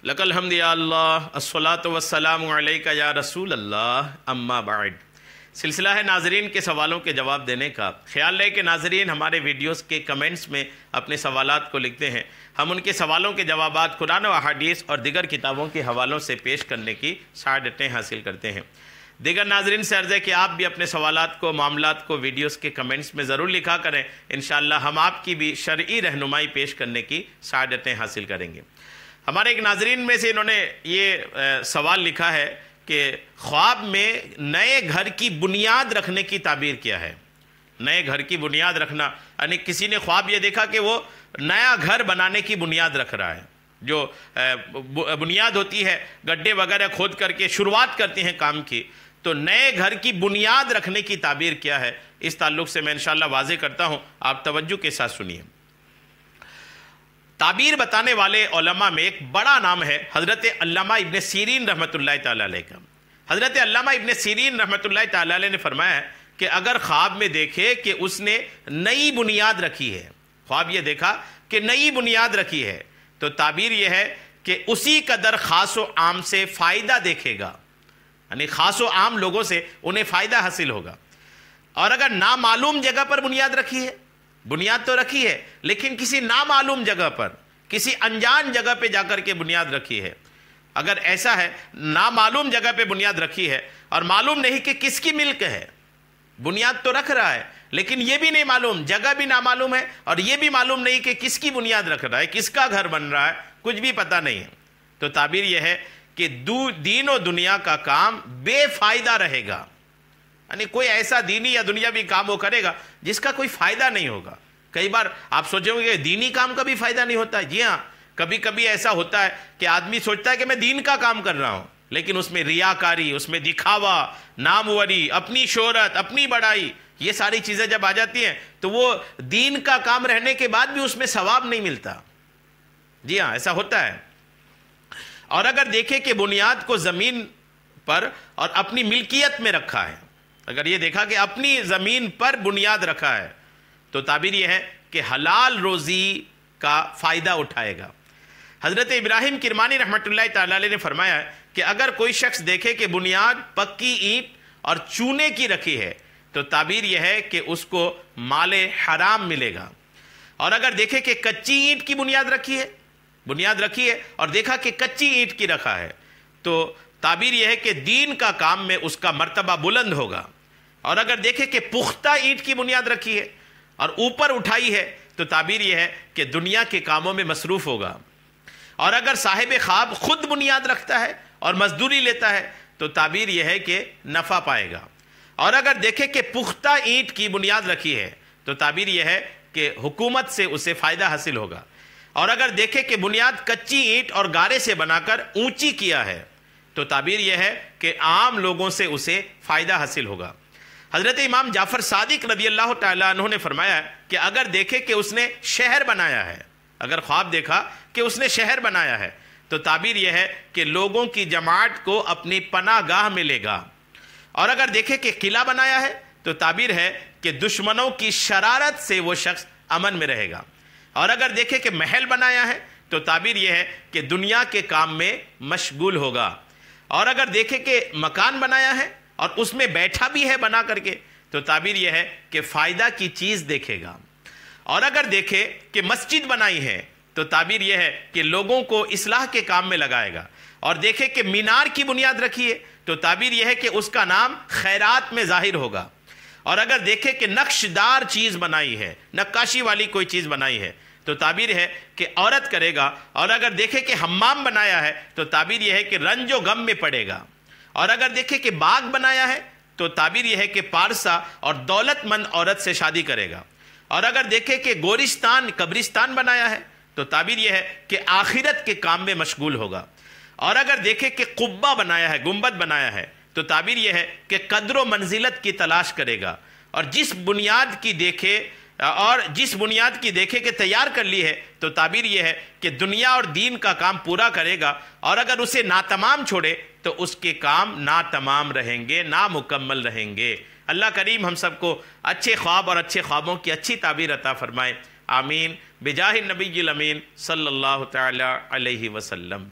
لک الحمد یا اللہ الصلاۃ والسلام علیک یا رسول اللہ اما بعد۔ سلسلہ ہے ناظرین کے سوالوں کے جواب دینے کا۔ خیال رہے کہ ناظرین ہمارے ویڈیوز کے کمنٹس میں اپنے سوالات کو لکھتے ہیں، ہم ان کے سوالوں کے جوابات قرآن و احادیث اور دیگر کتابوں کے حوالوں سے پیش کرنے کی سعادتیں حاصل کرتے ہیں۔ دیگر ناظرین سے عرض ہے کہ آپ بھی اپنے سوالات کو، معاملات کو ویڈیوز کے کمنٹس میں ضرور لکھا کریں، انشاءاللہ ہم آپ کی بھی شرعی رہنمائی پیش کرنے کی سعادتیں حاصل کریں گے۔ ہمارے ایک ناظرین میں سے انہوں نے یہ سوال لکھا ہے کہ خواب میں نئے گھر کی بنیاد رکھنے کی تعبیر کیا ہے؟ نئے گھر کی بنیاد رکھنا یعنی کسی نے خواب یہ دیکھا کہ وہ نیا گھر بنانے کی بنیاد رکھ رہا ہے، جو بنیاد ہوتی ہے گڈھے وغیرہ کھود کر کے شروعات کرتے ہیں کام کی، تو نئے گھر کی بنیاد رکھنے کی تعبیر کیا ہے؟ اس تعلق سے میں انشاءاللہ واضح کرتا ہوں، آپ توجہ کے ساتھ سنیے۔ تعبیر بتانے والے علماء میں ایک بڑا نام ہے حضرت علامہ ابن سیرین رحمۃ اللہ تعالیٰ علیہ کا۔ حضرت علامہ ابن سیرین رحمۃ اللہ تعالیٰ علیہ نے فرمایا ہے کہ اگر خواب میں دیکھے کہ اس نے نئی بنیاد رکھی ہے، خواب یہ دیکھا کہ نئی بنیاد رکھی ہے، تو تعبیر یہ ہے کہ اسی قدر خاص و عام سے فائدہ دیکھے گا، یعنی خاص و عام لوگوں سے انہیں فائدہ حاصل ہوگا۔ اور اگر نامعلوم جگہ پر بنیاد رکھی ہے، بنیاد تو رکھی ہے لیکن کسی نامعلوم جگہ پر، کسی انجان جگہ پہ جا کر کے بنیاد رکھی ہے، اگر ایسا ہے نامعلوم جگہ پہ بنیاد رکھی ہے اور معلوم نہیں کہ کس کی ملک ہے، بنیاد تو رکھ رہا ہے لیکن یہ بھی نہیں معلوم، جگہ بھی نامعلوم ہے اور یہ بھی معلوم نہیں کہ کس کی بنیاد رکھ رہا ہے، کس کا گھر بن رہا ہے، کچھ بھی پتہ نہیں ہے، تو تعبیر یہ ہے کہ دین و دنیا کا کام بے فائدہ رہے گا، یعنی کوئی ایسا دینی یا دنیاوی کام وہ کرے گا جس کا کوئی فائدہ نہیں ہوگا۔ کئی بار آپ سوچیں گے کہ دینی کام کا بھی فائدہ نہیں ہوتا، جی ہاں، کبھی کبھی ایسا ہوتا ہے کہ آدمی سوچتا ہے کہ میں دین کا کام کر رہا ہوں لیکن اس میں ریاکاری، اس میں دکھاوا، ناموری، اپنی شہرت، اپنی بڑائی، یہ ساری چیزیں جب آ جاتی ہیں تو وہ دین کا کام رہنے کے بعد بھی اس میں ثواب نہیں ملتا، جی ہاں ایسا ہوتا ہے۔ اور اگر دیکھیں کہ بنیاد کو زمین پر اور اپنی ملکیت میں رکھا ہے، اگر یہ دیکھا کہ اپنی زمین پر بنیاد رکھا ہے، تو تعبیر یہ ہے کہ حلال روزی کا فائدہ اٹھائے گا۔ حضرت ابراہیم کرمانی رحمۃ اللہ تعالیٰ علیہ نے فرمایا ہے کہ اگر کوئی شخص دیکھے کہ بنیاد پکی اینٹ اور چونے کی رکھی ہے تو تعبیر یہ ہے کہ اس کو مال حرام ملے گا، اور اگر دیکھے کہ کچی اینٹ کی بنیاد رکھی ہے اور دیکھا کہ کچی اینٹ کی رکھا ہے تو تعبیر یہ ہے کہ دین کا کام میں اس کا مرتبہ بلند ہوگا، اور اگر دیکھے کہ پختہ اینٹ کی بنیاد رکھی ہے اور اوپر اٹھائی ہے تو تعبیر یہ ہے کہ دنیا کے کاموں میں مصروف ہوگا، اور اگر صاحب خواب خود بنیاد رکھتا ہے اور مزدوری لیتا ہے تو تعبیر یہ ہے کہ نفع پائے گا، اور اگر دیکھے کہ پختہ اینٹ کی بنیاد رکھی ہے تو تعبیر یہ ہے کہ حکومت سے اسے فائدہ حاصل ہوگا، اور اگر دیکھے کہ بنیاد کچی اینٹ اور گارے سے بنا کر اونچی کیا ہے تو تعبیر یہ ہے کہ عام لوگوں سے اسے فائدہ حاصل ہوگا۔ حضرت امام جعفر صادق رضی اللہ تعالیٰ عنہ نے فرمایا ہے کہ اگر دیکھے کہ اس نے شہر بنایا ہے، اگر خواب دیکھا کہ اس نے شہر بنایا ہے تو تعبیر یہ ہے کہ لوگوں کی جماعت کو اپنی پناہ گاہ ملے گا، اور اگر دیکھے کہ قلعہ بنایا ہے تو تعبیر ہے کہ دشمنوں کی شرارت سے وہ شخص امن میں رہے گا، اور اگر دیکھے کہ محل بنایا ہے تو تعبیر یہ ہے کہ دنیا کے کام میں مشغول ہوگا، اور اگر دیکھے کہ مکان بنایا ہے اور اس میں بیٹھا بھی ہے بنا کر کے تو تعبیر یہ ہے کہ فائدہ کی چیز دیکھے گا، اور اگر دیکھے کہ مسجد بنائی ہے تو تعبیر یہ ہے کہ لوگوں کو اصلاح کے کام میں لگائے گا، اور دیکھے کہ مینار کی بنیاد رکھی ہے تو تعبیر یہ ہے کہ اس کا نام خیرات میں ظاہر ہوگا، اور اگر دیکھے کہ نقش دار چیز بنائی ہے، نقاشی والی کوئی چیز بنائی ہے تو تعبیر ہے کہ عورت کرے گا، اور اگر دیکھے کہ حمام بنایا ہے تو تعبیر یہ ہے کہ رنج و غم میں پڑے گا، اور اگر دیکھے کہ باغ بنایا ہے تو تعبیر یہ ہے کہ پارسا اور دولت مند عورت سے شادی کرے گا، اور اگر دیکھے کہ گورستان قبرستان بنایا ہے تو تعبیر یہ ہے کہ آخرت کے کام میں مشغول ہوگا، اور اگر دیکھے کہ قبہ بنایا ہے، گنبد بنایا ہے تو تعبیر یہ ہے کہ قدر و منزلت کی تلاش کرے گا، اور جس بنیاد کی دیکھے کہ تیار کر لی ہے تو تعبیر یہ ہے کہ دنیا اور دین کا کام پورا کرے گا، اور اگر اسے ناتمام چھوڑے تو اس کے کام ناتمام رہیں گے، نامکمل رہیں گے۔ اللہ کریم ہم سب کو اچھے خواب اور اچھے خوابوں کی اچھی تعبیر عطا فرمائے، آمین، بجاہ النبی الامین صلی اللہ تعالی علیہ وسلم۔